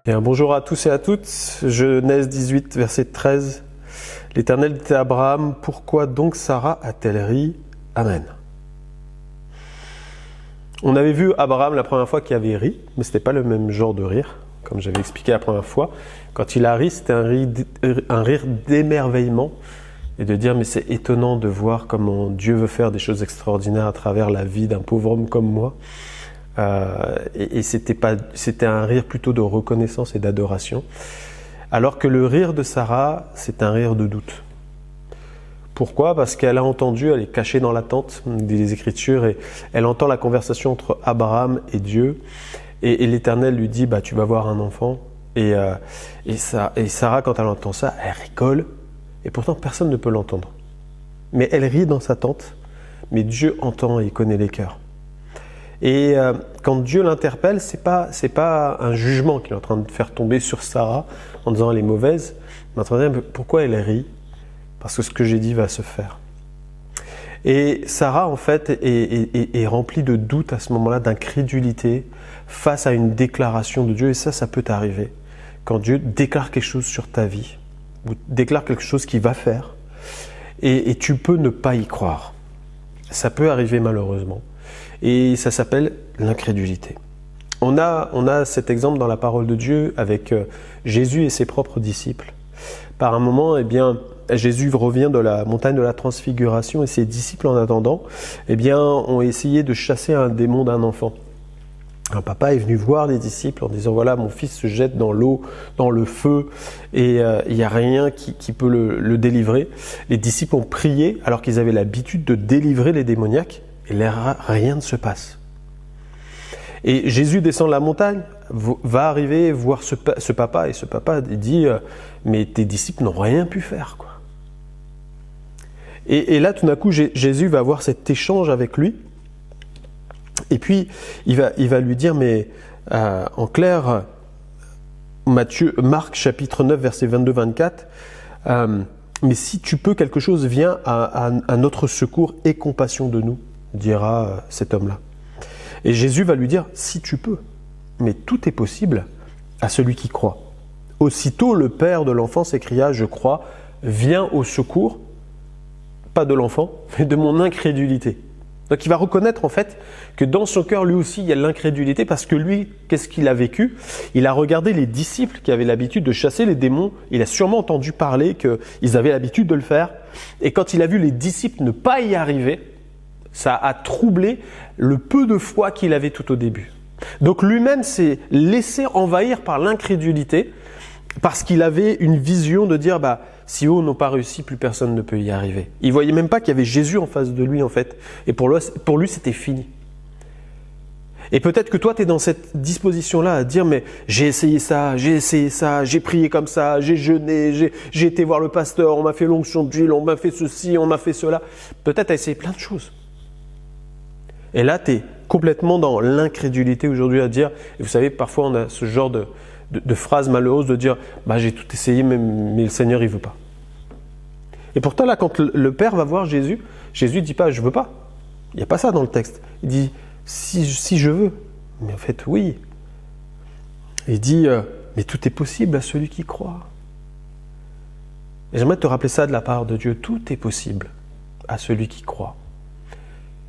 Et un bonjour à tous et à toutes. Genèse 18, verset 13. L'Éternel dit à Abraham, « Pourquoi donc Sarah a-t-elle ri ?» Amen. On avait vu Abraham la première fois qui avait ri, mais ce n'était pas le même genre de rire, comme j'avais expliqué la première fois. Quand il a ri, c'était un rire d'émerveillement et de dire « Mais c'est étonnant de voir comment Dieu veut faire des choses extraordinaires à travers la vie d'un pauvre homme comme moi. » Et c'était un rire plutôt de reconnaissance et d'adoration. Alors que le rire de Sarah, c'est un rire de doute. Pourquoi ? Parce qu'elle a entendu, elle est cachée dans la tente des Écritures, et elle entend la conversation entre Abraham et Dieu. Et l'Éternel lui dit, tu vas avoir un enfant. Et Sarah, quand elle entend ça, elle rigole. Et pourtant, personne ne peut l'entendre. Mais elle rit dans sa tente. Mais Dieu entend et il connaît les cœurs. Et quand Dieu l'interpelle, c'est pas un jugement qu'il est en train de faire tomber sur Sarah en disant elle est mauvaise, mais en train de dire pourquoi elle rit ? Parce que ce que j'ai dit va se faire. Et Sarah, en fait, est remplie de doute à ce moment-là, d'incrédulité face à une déclaration de Dieu. Et ça peut t'arriver. Quand Dieu déclare quelque chose sur ta vie, ou déclare quelque chose qu'il va faire, et tu peux ne pas y croire. Ça peut arriver malheureusement. Et ça s'appelle l'incrédulité. On a cet exemple dans la parole de Dieu avec Jésus et ses propres disciples. Par un moment, Jésus revient de la montagne de la transfiguration et ses disciples, en attendant, ont essayé de chasser un démon d'un enfant. Un papa est venu voir les disciples en disant « Voilà, mon fils se jette dans l'eau, dans le feu, et il n'y a rien qui peut le délivrer. » Les disciples ont prié alors qu'ils avaient l'habitude de délivrer les démoniaques. Et rien ne se passe. Et Jésus descend de la montagne, va arriver voir ce papa, et ce papa dit « Mais tes disciples n'ont rien pu faire. » Et là, tout d'un coup, Jésus va avoir cet échange avec lui. Et puis, il va lui dire, mais en clair, Marc chapitre 9, verset 22-24, mais si tu peux quelque chose, viens à notre secours et compassion de nous, dira cet homme-là. Et Jésus va lui dire, si tu peux, mais tout est possible à celui qui croit. Aussitôt, le père de l'enfant s'écria, je crois, viens au secours, pas de l'enfant, mais de mon incrédulité. Donc il va reconnaître en fait que dans son cœur, lui aussi, il y a l'incrédulité parce que lui, qu'est-ce qu'il a vécu ? Il a regardé les disciples qui avaient l'habitude de chasser les démons. Il a sûrement entendu parler qu'ils avaient l'habitude de le faire. Et quand il a vu les disciples ne pas y arriver, ça a troublé le peu de foi qu'il avait tout au début. Donc lui-même s'est laissé envahir par l'incrédulité parce qu'il avait une vision de dire si eux n'ont pas réussi, plus personne ne peut y arriver. Il ne voyait même pas qu'il y avait Jésus en face de lui en fait. Et pour lui, c'était fini. Et peut-être que toi, tu es dans cette disposition-là à dire mais j'ai essayé ça, j'ai prié comme ça, j'ai jeûné, j'ai été voir le pasteur, on m'a fait l'onction d'huile, on m'a fait ceci, on m'a fait cela. Peut-être tu as essayé plein de choses. Et là, tu es complètement dans l'incrédulité aujourd'hui à dire, et vous savez, parfois on a ce genre de phrase malheureuse de dire j'ai tout essayé mais le Seigneur il veut pas. Et pourtant là quand le Père va voir Jésus ne dit pas je veux pas. Il n'y a pas ça dans le texte. Il dit si je veux. Mais en fait oui. Il dit mais tout est possible à celui qui croit. Et j'aimerais te rappeler ça de la part de Dieu. Tout est possible à celui qui croit.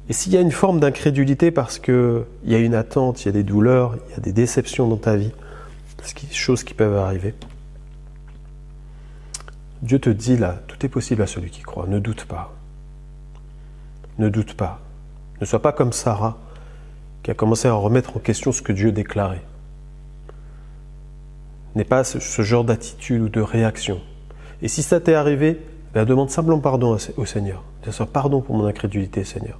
Et s'il y a une forme d'incrédulité parce qu'il y a une attente, il y a des douleurs, il y a des déceptions dans ta vie, choses qui peuvent arriver. Dieu te dit là, tout est possible à celui qui croit. Ne doute pas. Ne doute pas. Ne sois pas comme Sarah qui a commencé à remettre en question ce que Dieu déclarait. N'aie pas ce genre d'attitude ou de réaction. Et si ça t'est arrivé, demande simplement pardon au Seigneur. Dis-lui pardon pour mon incrédulité, Seigneur.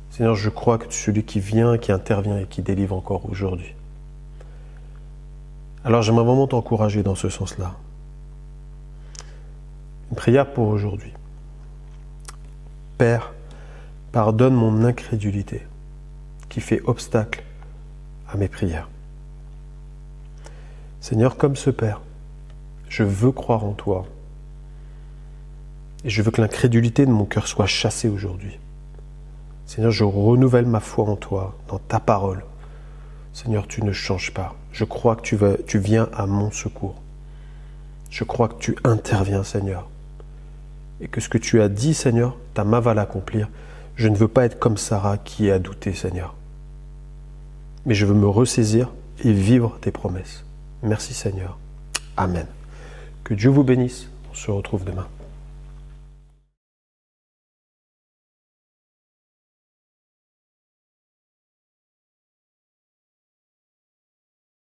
Seigneur, je crois que tu es celui qui vient, qui intervient et qui délivre encore aujourd'hui. Alors j'aimerais vraiment t'encourager dans ce sens-là. Une prière pour aujourd'hui. Père, pardonne mon incrédulité qui fait obstacle à mes prières. Seigneur, comme ce Père, je veux croire en toi et je veux que l'incrédulité de mon cœur soit chassée aujourd'hui. Seigneur, je renouvelle ma foi en toi, dans ta parole. Seigneur, tu ne changes pas. Je crois que tu viens à mon secours. Je crois que tu interviens, Seigneur. Et que ce que tu as dit, Seigneur, ta main va l'accomplir. Je ne veux pas être comme Sarah qui a douté, Seigneur. Mais je veux me ressaisir et vivre tes promesses. Merci, Seigneur. Amen. Que Dieu vous bénisse. On se retrouve demain.